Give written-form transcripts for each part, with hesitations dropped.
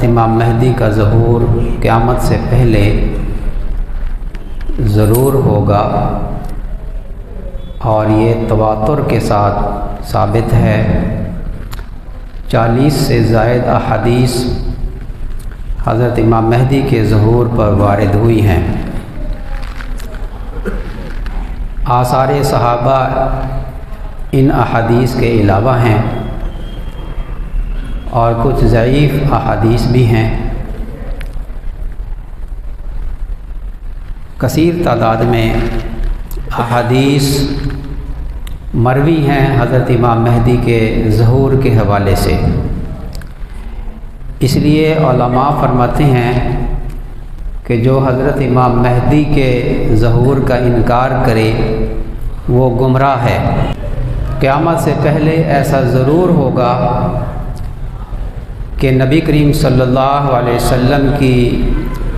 حضرت امام مہدی کا ظہور قیامت سے پہلے ضرور ہوگا، اور یہ تواتر کے ساتھ ثابت ہے۔ 40 سے زائد احادیث حضرت امام مہدی کے ظہور پر وارد ہوئی ہیں۔ آثار صحابہ ان احادیث کے علاوہ ہیں، اور کچھ ضعیف احادیث بھی ہیں۔ کثیر تعداد میں احادیث مروی ہیں حضرت امام مہدی کے ظہور کے حوالے سے۔ اس لیے علماء فرماتے ہیں کہ جو حضرت امام مہدی کے ظہور کا انکار کرے وہ گمراہ ہے۔ قیامت سے پہلے ایسا ضرور ہوگا کہ نبی کریم صلی اللہ علیہ وسلم کی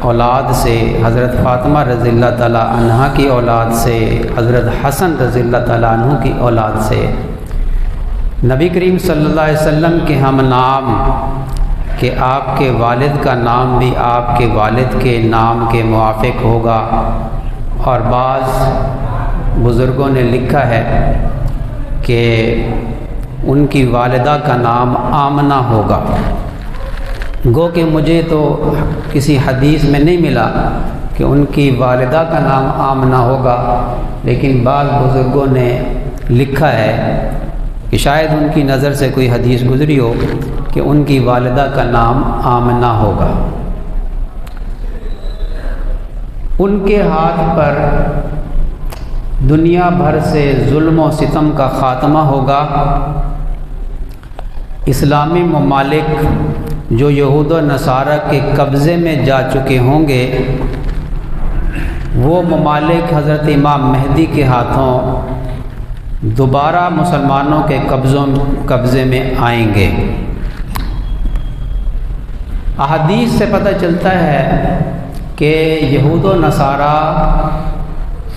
اولاد سے، حضرت فاطمہ رضی اللہ تعالیٰ عنہ کی اولاد سے، حضرت حسن رضی اللہ تعالیٰ عنہ کی اولاد سے نبی کریم صلی اللہ علیہ وسلم کے ہم نام، کہ آپ کے والد کا نام بھی آپ کے والد کے نام کے موافق ہوگا، اور بعض بزرگوں نے لکھا ہے کہ ان کی والدہ کا نام آمنہ ہوگا۔ گو کہ مجھے تو کسی حدیث میں نہیں ملا کہ ان کی والدہ کا نام آمنہ ہوگا، لیکن بعض بزرگوں نے لکھا ہے کہ شاید ان کی نظر سے کوئی حدیث گزری ہو کہ ان کی والدہ کا نام آمنہ ہوگا۔ ان کے ہاتھ پر دنیا بھر سے ظلم و ستم کا خاتمہ ہوگا۔ اسلامی ممالک جو یہود و نصارہ کے قبضے میں جا چکے ہوں گے، وہ ممالک حضرت امام مہدی کے ہاتھوں دوبارہ مسلمانوں کے قبضے میں آئیں گے۔ احادیث سے پتہ چلتا ہے کہ یہود و نصارہ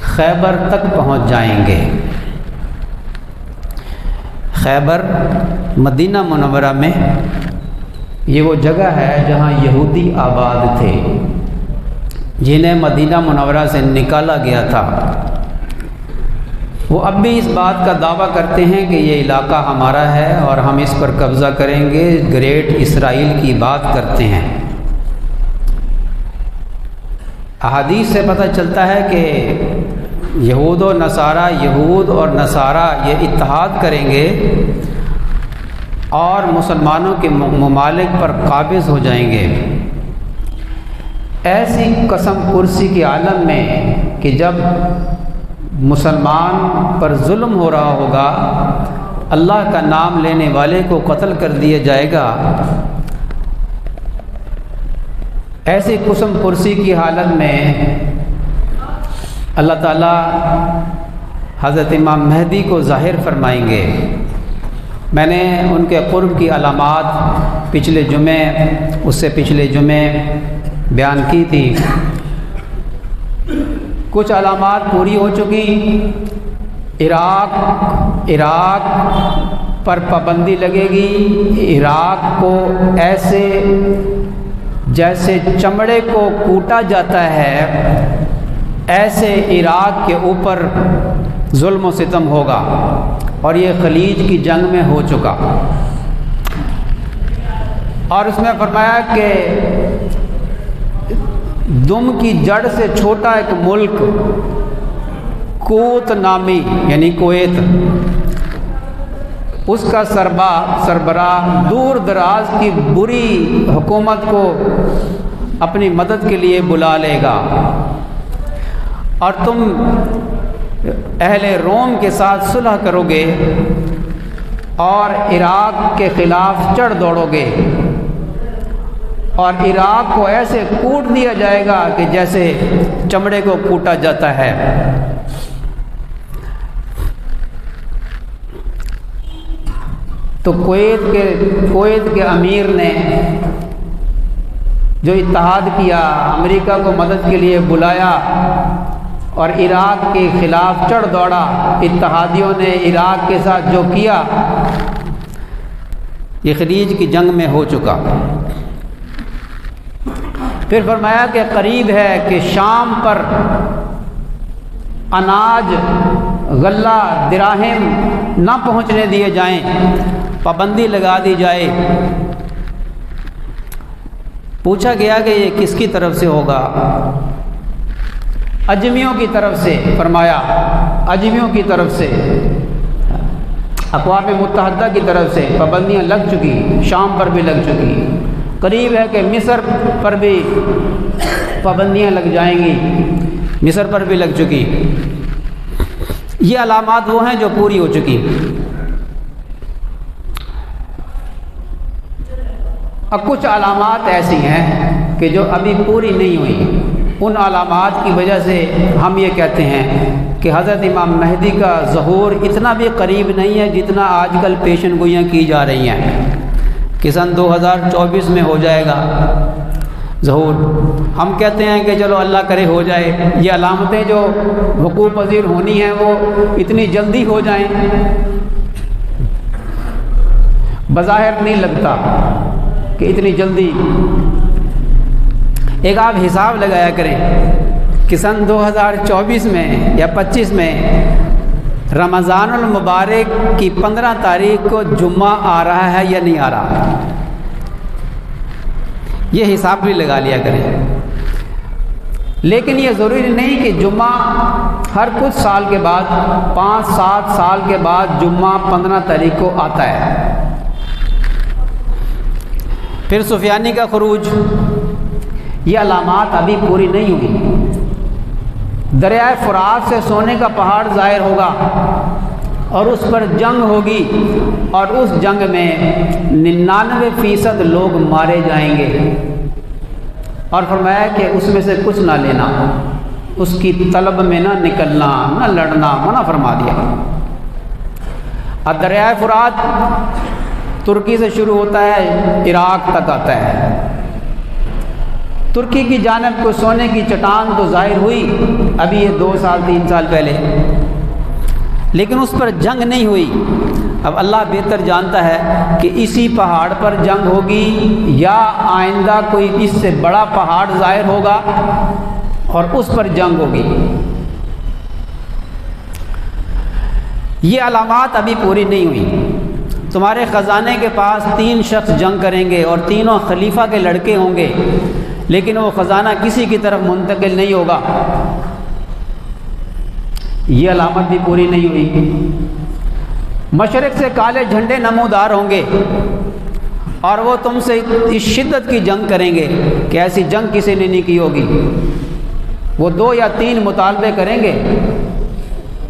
خیبر تک پہنچ جائیں گے۔ خیبر مدینہ منورہ میں یہ وہ جگہ ہے جہاں یہودی آباد تھے، جنہیں مدینہ منورہ سے نکالا گیا تھا۔ وہ اب بھی اس بات کا دعویٰ کرتے ہیں کہ یہ علاقہ ہمارا ہے اور ہم اس پر قبضہ کریں گے، گریٹ اسرائیل کی بات کرتے ہیں۔ احادیث سے پتہ چلتا ہے کہ یہود و نصارہ، یہود اور نصارہ یہ اتحاد کریں گے اور مسلمانوں کے ممالک پر قابض ہو جائیں گے۔ ایسی قسم پرسی کے عالم میں کہ جب مسلمان پر ظلم ہو رہا ہوگا، اللہ کا نام لینے والے کو قتل کر دیا جائے گا، ایسی قسم پرسی کی حالت میں اللہ تعالیٰ حضرت امام مہدی کو ظاہر فرمائیں گے۔ میں نے ان کے قرب کی علامات پچھلے جمعے، اس سے پچھلے جمعے بیان کی تھی۔ کچھ علامات پوری ہو چکی۔ عراق پر پابندی لگے گی۔ عراق کو ایسے جیسے چمڑے کو کوٹا جاتا ہے، ایسے عراق کے اوپر ظلم و ستم ہوگا، اور یہ خلیج کی جنگ میں ہو چکا۔ اور اس میں فرمایا کہ دم کی جڑ سے چھوٹا ایک ملک کوت نامی یعنی کویت، اس کا سربراہ دور دراز کی بری حکومت کو اپنی مدد کے لیے بلا لے گا، اور تم اہل روم کے ساتھ صلح کرو گے اور عراق کے خلاف چڑھ دوڑو گے، اور عراق کو ایسے کوٹ دیا جائے گا کہ جیسے چمڑے کو کوٹا جاتا ہے۔ تو کویت کے امیر نے جو اتحاد کیا، امریکہ کو مدد کے لیے بلایا اور عراق کے خلاف چڑھ دوڑا، اتحادیوں نے عراق کے ساتھ جو کیا، یہ خلیج کی جنگ میں ہو چکا۔ پھر فرمایا کہ قریب ہے کہ شام پر اناج، غلہ، دراہم نہ پہنچنے دیے جائیں، پابندی لگا دی جائے۔ پوچھا گیا کہ یہ کس کی طرف سے ہوگا؟ اجمیوں کی طرف سے۔ فرمایا اجمیوں کی طرف سے، اقوام متحدہ کی طرف سے پابندیاں لگ چکی، شام پر بھی لگ چکی، قریب ہے کہ مصر پر بھی پابندیاں لگ جائیں گی، مصر پر بھی لگ چکی۔ یہ علامات وہ ہیں جو پوری ہو چکی۔ اب کچھ علامات ایسی ہیں کہ جو ابھی پوری نہیں ہوئی، ان علامات کی وجہ سے ہم یہ کہتے ہیں کہ حضرت امام مہدی کا ظہور اتنا بھی قریب نہیں ہے جتنا آج کل پیشن گوئیاں کی جا رہی ہیں کہ سن 2024 میں ہو جائے گا ظہور۔ ہم کہتے ہیں کہ چلو اللہ کرے ہو جائے، یہ علامتیں جو وقوع پذیر ہونی ہیں وہ اتنی جلدی ہو جائیں، بظاہر نہیں لگتا کہ اتنی جلدی۔ ایک آپ حساب لگایا کریں کہ سن 2024 میں یا 25 میں رمضان المبارک کی 15 تاریخ کو جمعہ آ رہا ہے یا نہیں آ رہا، یہ حساب بھی لگا لیا کریں۔ لیکن یہ ضروری نہیں کہ جمعہ ہر کچھ سال کے بعد، 5-7 سال کے بعد جمعہ 15 تاریخ کو آتا ہے۔ پھر سفیانی کا خروج، یہ علامات ابھی پوری نہیں ہوئی۔ دریائے فرات سے سونے کا پہاڑ ظاہر ہوگا اور اس پر جنگ ہوگی، اور اس جنگ میں 99% لوگ مارے جائیں گے، اور فرمایا کہ اس میں سے کچھ نہ لینا، اس کی طلب میں نہ نکلنا، نہ لڑنا، منع فرما دیا۔ اب دریائے فرات ترکی سے شروع ہوتا ہے، عراق تک آتا ہے۔ ترکی کی جانب کو سونے کی چٹان تو ظاہر ہوئی ابھی یہ 2-3 سال پہلے، لیکن اس پر جنگ نہیں ہوئی۔ اب اللہ بہتر جانتا ہے کہ اسی پہاڑ پر جنگ ہوگی یا آئندہ کوئی اس سے بڑا پہاڑ ظاہر ہوگا اور اس پر جنگ ہوگی۔ یہ علامات ابھی پوری نہیں ہوئی۔ تمہارے خزانے کے پاس 3 شخص جنگ کریں گے اور تینوں خلیفہ کے لڑکے ہوں گے، لیکن وہ خزانہ کسی کی طرف منتقل نہیں ہوگا، یہ علامت بھی پوری نہیں ہوئی۔ مشرق سے کالے جھنڈے نمودار ہوں گے اور وہ تم سے اس شدت کی جنگ کریں گے کہ ایسی جنگ کسی نے نہیں کی ہوگی۔ وہ 2 یا 3 مطالبے کریں گے،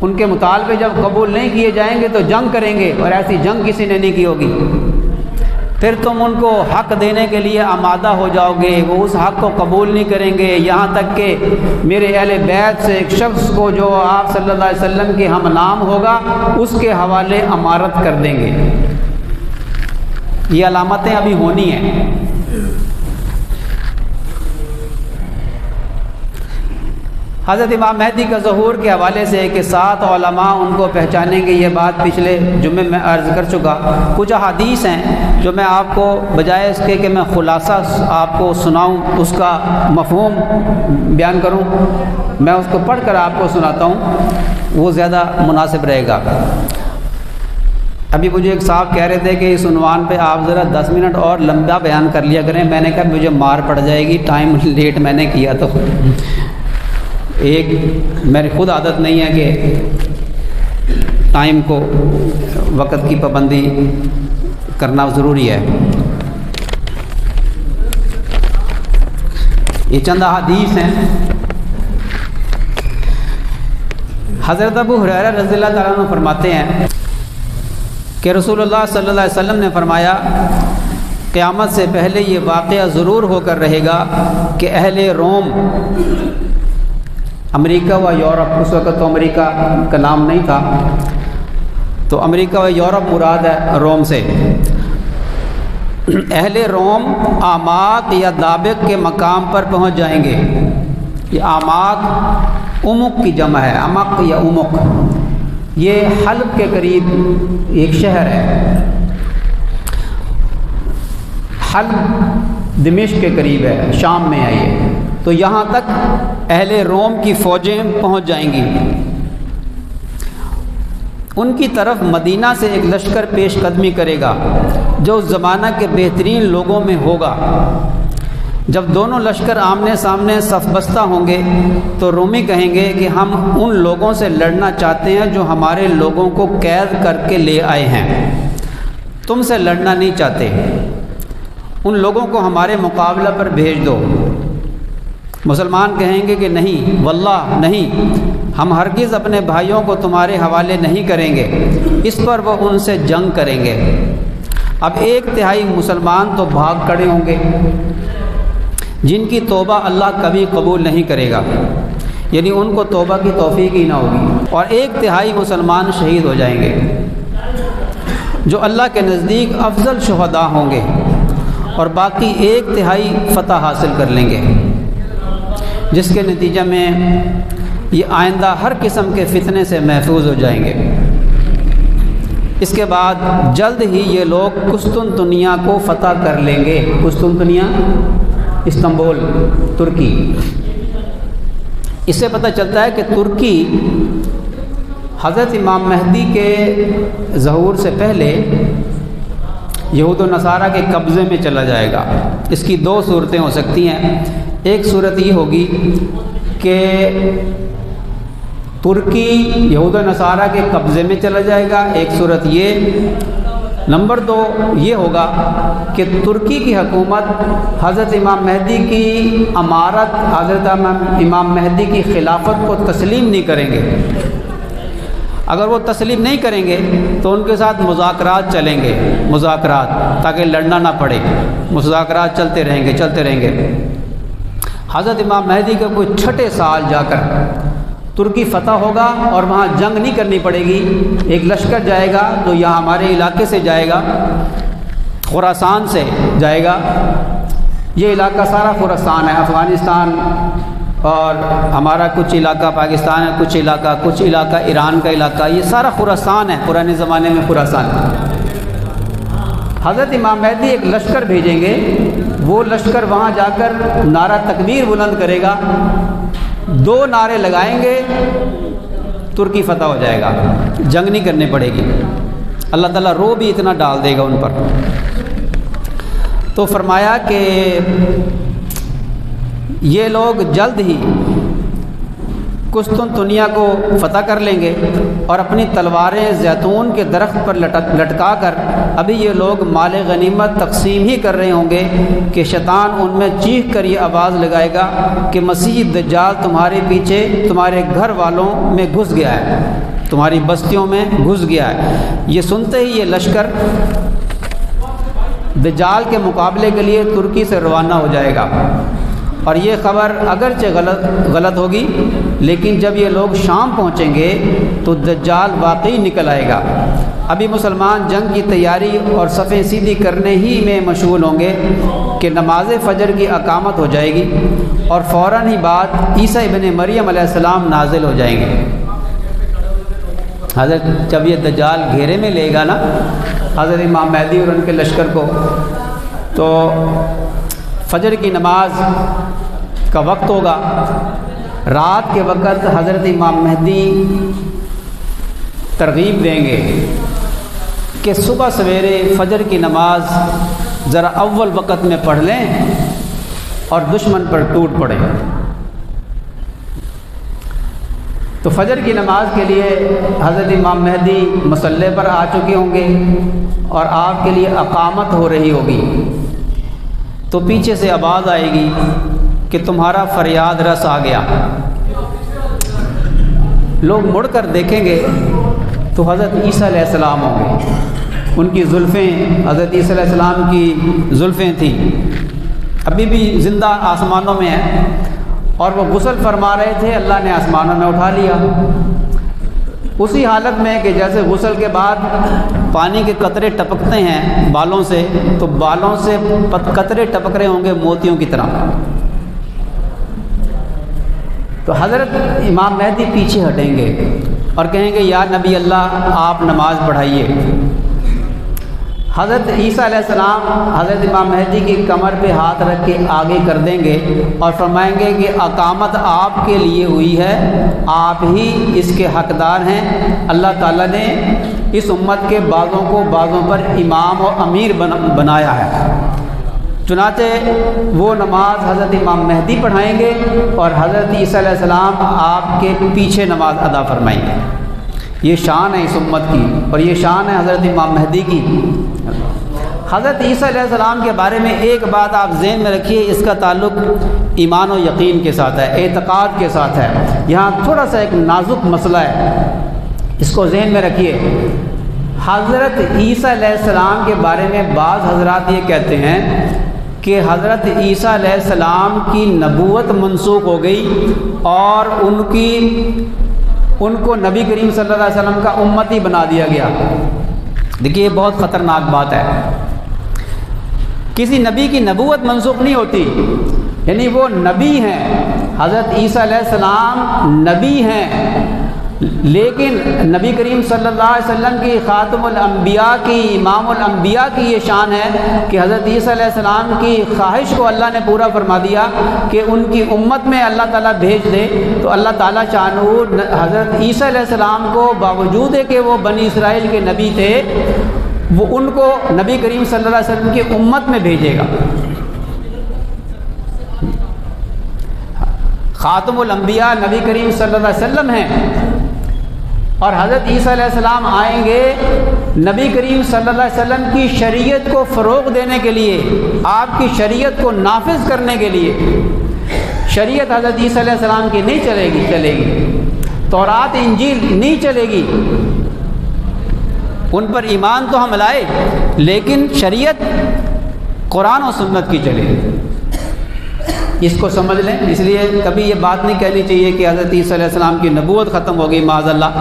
ان کے مطالبے جب قبول نہیں کیے جائیں گے تو جنگ کریں گے، اور ایسی جنگ کسی نے نہیں کی ہوگی۔ پھر تم ان کو حق دینے کے لیے آمادہ ہو جاؤ گے، وہ اس حق کو قبول نہیں کریں گے، یہاں تک کہ میرے اہل بیت سے ایک شخص کو جو آپ صلی اللہ علیہ وسلم کے ہم نام ہوگا اس کے حوالے امارت کر دیں گے۔ یہ علامتیں ابھی ہونی ہیں۔ حضرت امام مہدی کا ظہور کے حوالے سے کہ 7 علماء ان کو پہچانیں گے، یہ بات پچھلے جمعے میں عرض کر چکا۔ کچھ احادیث ہیں جو میں آپ کو بجائے اس کے کہ میں خلاصہ آپ کو سناؤں، اس کا مفہوم بیان کروں، میں اس کو پڑھ کر آپ کو سناتا ہوں، وہ زیادہ مناسب رہے گا۔ ابھی مجھے ایک صاحب کہہ رہے تھے کہ اس عنوان پہ آپ ذرا 10 منٹ اور لمبا بیان کر لیا کریں، میں نے کہا مجھے مار پڑ جائے گی، ٹائم لیٹ میں نے کیا تو میری خود عادت نہیں ہے کہ ٹائم کو، وقت کی پابندی کرنا ضروری ہے۔ یہ چند احادیث ہیں۔ حضرت ابو ہریرہ رضی اللہ تعالیٰ عنہ فرماتے ہیں کہ رسول اللہ صلی اللہ علیہ وسلم نے فرمایا قیامت سے پہلے یہ واقعہ ضرور ہو کر رہے گا کہ اہل روم، امریکہ و یورپ، اس وقت تو امریکہ کا نام نہیں تھا، تو امریکہ و یورپ مراد ہے روم سے، اہل روم اعماق یا دابق کے مقام پر پہنچ جائیں گے۔ یہ اعماق امق کی جمع ہے، امق یا امق، یہ حلب کے قریب ایک شہر ہے۔ حلب دمشق کے قریب ہے، شام میں ہے یہ، تو یہاں تک اہل روم کی فوجیں پہنچ جائیں گی۔ ان کی طرف مدینہ سے ایک لشکر پیش قدمی کرے گا جو اس زمانہ کے بہترین لوگوں میں ہوگا۔ جب دونوں لشکر آمنے سامنے صف بستہ ہوں گے تو رومی کہیں گے کہ ہم ان لوگوں سے لڑنا چاہتے ہیں جو ہمارے لوگوں کو قید کر کے لے آئے ہیں، تم سے لڑنا نہیں چاہتے، ان لوگوں کو ہمارے مقابلہ پر بھیج دو۔ مسلمان کہیں گے کہ نہیں، واللہ نہیں، ہم ہرگز اپنے بھائیوں کو تمہارے حوالے نہیں کریں گے۔ اس پر وہ ان سے جنگ کریں گے۔ اب 1/3 مسلمان تو بھاگ کھڑے ہوں گے جن کی توبہ اللہ کبھی قبول نہیں کرے گا، یعنی ان کو توبہ کی توفیق ہی نہ ہوگی، اور 1/3 مسلمان شہید ہو جائیں گے جو اللہ کے نزدیک افضل شہداء ہوں گے، اور باقی 1/3 فتح حاصل کر لیں گے، جس کے نتیجہ میں یہ آئندہ ہر قسم کے فتنے سے محفوظ ہو جائیں گے۔ اس کے بعد جلد ہی یہ لوگ قسطنطنیہ کو فتح کر لیں گے۔ قسطنطنیہ استنبول، ترکی۔ اس سے پتہ چلتا ہے کہ ترکی حضرت امام مہدی کے ظہور سے پہلے یہود و نصارہ کے قبضے میں چلا جائے گا۔ اس کی 2 صورتیں ہو سکتی ہیں۔ ایک صورت یہ ہوگی کہ ترکی یہود و نصارہ کے قبضے میں چلا جائے گا، ایک صورت یہ۔ نمبر 2 یہ ہوگا کہ ترکی کی حکومت حضرت امام مہدی کی امارت، حضرت امام مہدی کی خلافت کو تسلیم نہیں کریں گے۔ اگر وہ تسلیم نہیں کریں گے تو ان کے ساتھ مذاکرات چلیں گے، مذاکرات، تاکہ لڑنا نہ پڑے، مذاکرات چلتے رہیں گے۔ حضرت امام مہدی کے کوئی 6 سال جا کر ترکی فتح ہوگا اور وہاں جنگ نہیں کرنی پڑے گی۔ ایک لشکر جائے گا جو یہاں ہمارے علاقے سے جائے گا، خراسان سے جائے گا۔ یہ علاقہ سارا خراسان ہے، افغانستان اور ہمارا کچھ علاقہ پاکستان ہے، کچھ علاقہ ایران کا علاقہ، یہ سارا خراسان ہے، پرانے زمانے میں خراسان۔ حضرت امام مہدی ایک لشکر بھیجیں گے، وہ لشکر وہاں جا کر نعرہ تکبیر بلند کرے گا، 2 نعرے لگائیں گے، ترکی فتح ہو جائے گا، جنگ نہیں کرنی پڑے گی۔ اللہ تعالیٰ رو بھی اتنا ڈال دے گا ان پر۔ تو فرمایا کہ یہ لوگ جلد ہی قسطنطنیہ کو فتح کر لیں گے اور اپنی تلواریں زیتون کے درخت پر لٹکا کر ابھی یہ لوگ مال غنیمت تقسیم ہی کر رہے ہوں گے کہ شیطان ان میں چیخ کر یہ آواز لگائے گا کہ مسیح دجال تمہارے پیچھے تمہارے گھر والوں میں گھس گیا ہے، تمہاری بستیوں میں گھس گیا ہے۔ یہ سنتے ہی یہ لشکر دجال کے مقابلے کے لیے ترکی سے روانہ ہو جائے گا، اور یہ خبر اگرچہ غلط ہوگی، لیکن جب یہ لوگ شام پہنچیں گے تو دجال واقعی نکل آئے گا۔ ابھی مسلمان جنگ کی تیاری اور صفیں سیدھی کرنے ہی میں مشغول ہوں گے کہ نماز فجر کی اقامت ہو جائے گی، اور فوراً ہی بعد عیسیٰ ابن مریم علیہ السلام نازل ہو جائیں گے۔ حضرت جب یہ دجال گھیرے میں لے گا نا حضرت امام مہدی اور ان کے لشکر کو، تو فجر کی نماز کا وقت ہوگا، رات کے وقت حضرت امام مہدی ترغیب دیں گے کہ صبح سویرے فجر کی نماز ذرا اول وقت میں پڑھ لیں اور دشمن پر ٹوٹ پڑیں۔ تو فجر کی نماز کے لیے حضرت امام مہدی مصلی پر آ چکے ہوں گے اور آپ کے لیے اقامت ہو رہی ہوگی، تو پیچھے سے آواز آئے گی کہ تمہارا فریاد رس آ گیا۔ لوگ مڑ کر دیکھیں گے تو حضرت عیسیٰ علیہ السلام ہوں گے، ان کی زلفیں، حضرت عیسیٰ علیہ السلام کی زلفیں تھیں، ابھی بھی زندہ آسمانوں میں ہیں، اور وہ غسل فرما رہے تھے، اللہ نے آسمانوں میں اٹھا لیا اسی حالت میں کہ جیسے غسل کے بعد پانی کے قطرے ٹپکتے ہیں بالوں سے، تو بالوں سے قطرے ٹپک رہے ہوں گے موتیوں کی طرح۔ تو حضرت امام مہدی پیچھے ہٹیں گے اور کہیں گے یا نبی اللہ آپ نماز پڑھائیے۔ حضرت عیسیٰ علیہ السلام حضرت امام مہدی کی کمر پہ ہاتھ رکھ کے آگے کر دیں گے اور فرمائیں گے کہ اقامت آپ کے لیے ہوئی ہے، آپ ہی اس کے حقدار ہیں۔ اللہ تعالیٰ نے اس امت کے بعضوں کو بعضوں پر امام و امیر بنایا ہے۔ چنانچہ وہ نماز حضرت امام مہدی پڑھائیں گے اور حضرت عیسیٰ علیہ السلام آپ کے پیچھے نماز ادا فرمائیں گے۔ یہ شان ہے اس امت کی، اور یہ شان ہے حضرت امام مہدی کی۔ حضرت عیسیٰ علیہ السلام کے بارے میں ایک بات آپ ذہن میں رکھیے، اس کا تعلق ایمان و یقین کے ساتھ ہے، اعتقاد کے ساتھ ہے۔ یہاں تھوڑا سا ایک نازک مسئلہ ہے، اس کو ذہن میں رکھیے۔ حضرت عیسیٰ علیہ السلام کے بارے میں بعض حضرات یہ کہتے ہیں کہ حضرت عیسیٰ علیہ السلام کی نبوت منسوخ ہو گئی اور ان کو نبی کریم صلی اللہ علیہ وسلم کا امتی بنا دیا گیا۔ دیکھیے یہ بہت خطرناک بات ہے۔ کسی نبی کی نبوت منسوخ نہیں ہوتی، یعنی وہ نبی ہیں، حضرت عیسیٰ علیہ السلام نبی ہیں، لیکن نبی کریم صلی اللہ علیہ وسلم کی خاتم الانبیاء کی، امام الانبیاء کی یہ شان ہے کہ حضرت عیسیٰ علیہ السلام کی خواہش کو اللہ نے پورا فرما دیا کہ ان کی امت میں اللہ تعالیٰ بھیج دے، تو اللہ تعالیٰ چانو حضرت عیسیٰ علیہ السلام کو باوجود ہے کہ وہ بنی اسرائیل کے نبی تھے، وہ ان کو نبی کریم صلی اللہ علیہ وسلم کی امت میں بھیجے گا۔ خاتم الانبیاء نبی کریم صلی اللہ علیہ وسلم ہیں، اور حضرت عیسیٰ علیہ السلام آئیں گے نبی کریم صلی اللہ علیہ وسلم کی شریعت کو فروغ دینے کے لیے، آپ کی شریعت کو نافذ کرنے کے لیے۔ شریعت حضرت عیسیٰ علیہ السلام کی نہیں چلے گی، تورات انجیل نہیں چلے گی، ان پر ایمان تو ہم لائے لیکن شریعت قرآن و سنت کی چلے گی۔ اس کو سمجھ لیں، اس لیے کبھی یہ بات نہیں کہنی چاہیے کہ حضرت عیسیٰ علیہ السلام کی نبوت ختم ہو گئی، معاذ اللہ۔